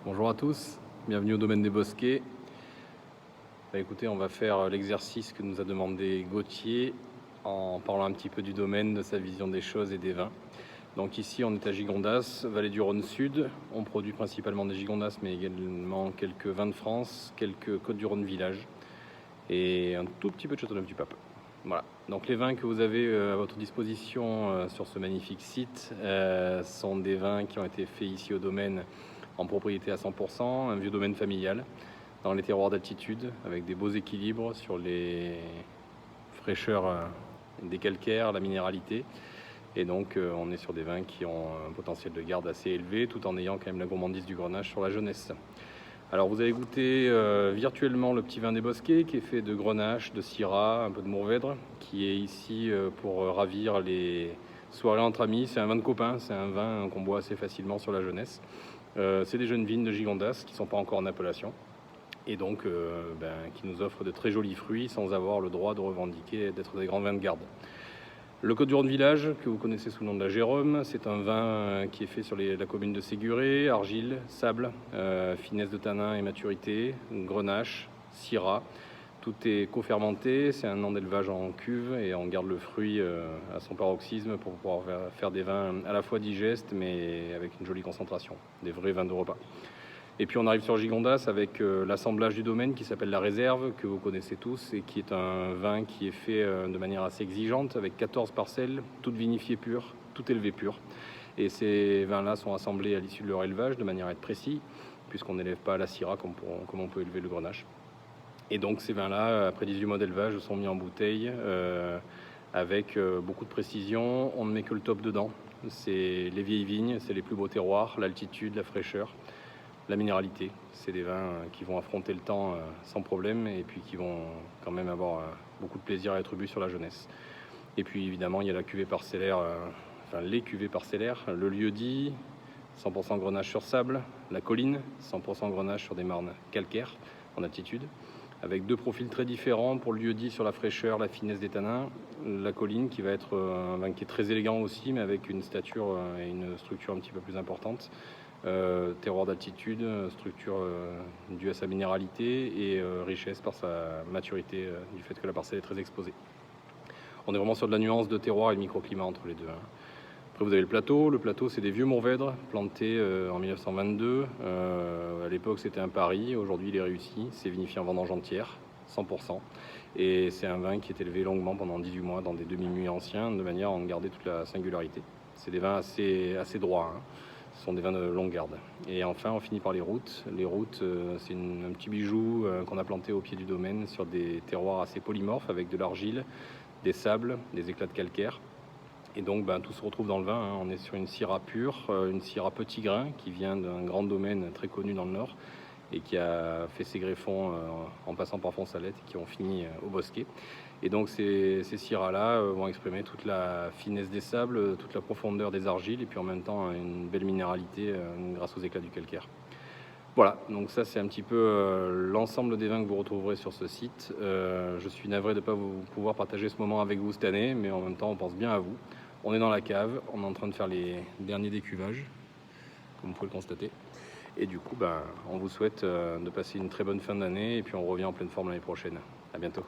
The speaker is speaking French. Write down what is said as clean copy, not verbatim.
Bonjour à tous, bienvenue au domaine des Bosquets. Écoutez, on va faire l'exercice que nous a demandé Gauthier en parlant un petit peu du domaine, de sa vision des choses et des vins. Donc ici on est à Gigondas, vallée du Rhône Sud. On produit principalement des Gigondas mais également quelques vins de France, quelques Côtes du Rhône village et un tout petit peu de Châteauneuf du Pape. Voilà, donc les vins que vous avez à votre disposition sur ce magnifique site sont des vins qui ont été faits ici au domaine en propriété à 100%, un vieux domaine familial dans les terroirs d'altitude avec des beaux équilibres sur les fraîcheurs des calcaires, la minéralité. Et donc on est sur des vins qui ont un potentiel de garde assez élevé tout en ayant quand même la gourmandise du Grenache sur la jeunesse. Alors vous allez goûter virtuellement le petit vin des Bosquets qui est fait de Grenache, de Syrah, un peu de Mourvèdre, qui est ici pour ravir les soirées entre amis. C'est un vin de copain, c'est un vin qu'on boit assez facilement sur la jeunesse. C'est des jeunes vignes de Gigondas qui ne sont pas encore en appellation et donc qui nous offrent de très jolis fruits sans avoir le droit de revendiquer d'être des grands vins de garde. Le Côte du Rhône village, que vous connaissez sous le nom de la Jérôme, c'est un vin qui est fait sur la commune de Séguré, argile, sable, finesse de tanin et maturité, grenache, syrah. Tout est co-fermenté, c'est un an d'élevage en cuve et on garde le fruit à son paroxysme pour pouvoir faire des vins à la fois digestes mais avec une jolie concentration, des vrais vins de repas. Et puis on arrive sur Gigondas avec l'assemblage du domaine qui s'appelle la réserve, que vous connaissez tous, et qui est un vin qui est fait de manière assez exigeante, avec 14 parcelles, toutes vinifiées pures, toutes élevées pures. Et ces vins-là sont assemblés à l'issue de leur élevage, de manière à être précis, puisqu'on n'élève pas à la syrah comme on peut élever le grenache. Et donc ces vins-là, après 18 mois d'élevage, sont mis en bouteille avec beaucoup de précision. On ne met que le top dedans. C'est les vieilles vignes, c'est les plus beaux terroirs, l'altitude, la fraîcheur, la minéralité. C'est des vins qui vont affronter le temps sans problème et puis qui vont quand même avoir beaucoup de plaisir à être bu sur la jeunesse. Et puis évidemment, il y a la cuvée parcellaire, les cuvées parcellaires, le lieu-dit, 100% grenache sur sable, la colline, 100% grenache sur des marnes calcaires en altitude, avec deux profils très différents pour le lieu-dit sur la fraîcheur, la finesse des tanins, la colline qui va être un vin qui est très élégant aussi, mais avec une stature et une structure un petit peu plus importante. Terroir d'altitude, structure due à sa minéralité et richesse par sa maturité du fait que la parcelle est très exposée. On est vraiment sur de la nuance de terroir et de microclimat entre les deux. Après vous avez le plateau. Le plateau c'est des vieux Mourvèdre plantés en 1922. À l'époque c'était un pari, aujourd'hui il est réussi. C'est vinifié en vendange entière, 100%. Et c'est un vin qui est élevé longuement pendant 18 mois dans des demi-muets anciens de manière à en garder toute la singularité. C'est des vins assez droits. Ce sont des vins de longue garde. Et enfin, on finit par les routes. Les routes, c'est un petit bijou qu'on a planté au pied du domaine sur des terroirs assez polymorphes avec de l'argile, des sables, des éclats de calcaire. Et donc, tout se retrouve dans le vin. On est sur une syrah pure, une syrah petit grain qui vient d'un grand domaine très connu dans le Nord et qui a fait ses greffons en passant par Fonsalette et qui ont fini au Bosquet. Et donc ces syrahs-là vont exprimer toute la finesse des sables, toute la profondeur des argiles et puis en même temps une belle minéralité grâce aux éclats du calcaire. Voilà, donc ça c'est un petit peu l'ensemble des vins que vous retrouverez sur ce site. Je suis navré de ne pas pouvoir partager ce moment avec vous cette année, mais en même temps on pense bien à vous. On est dans la cave, on est en train de faire les derniers décuvages, comme vous pouvez le constater. Et du coup, on vous souhaite de passer une très bonne fin d'année et puis on revient en pleine forme l'année prochaine. À bientôt.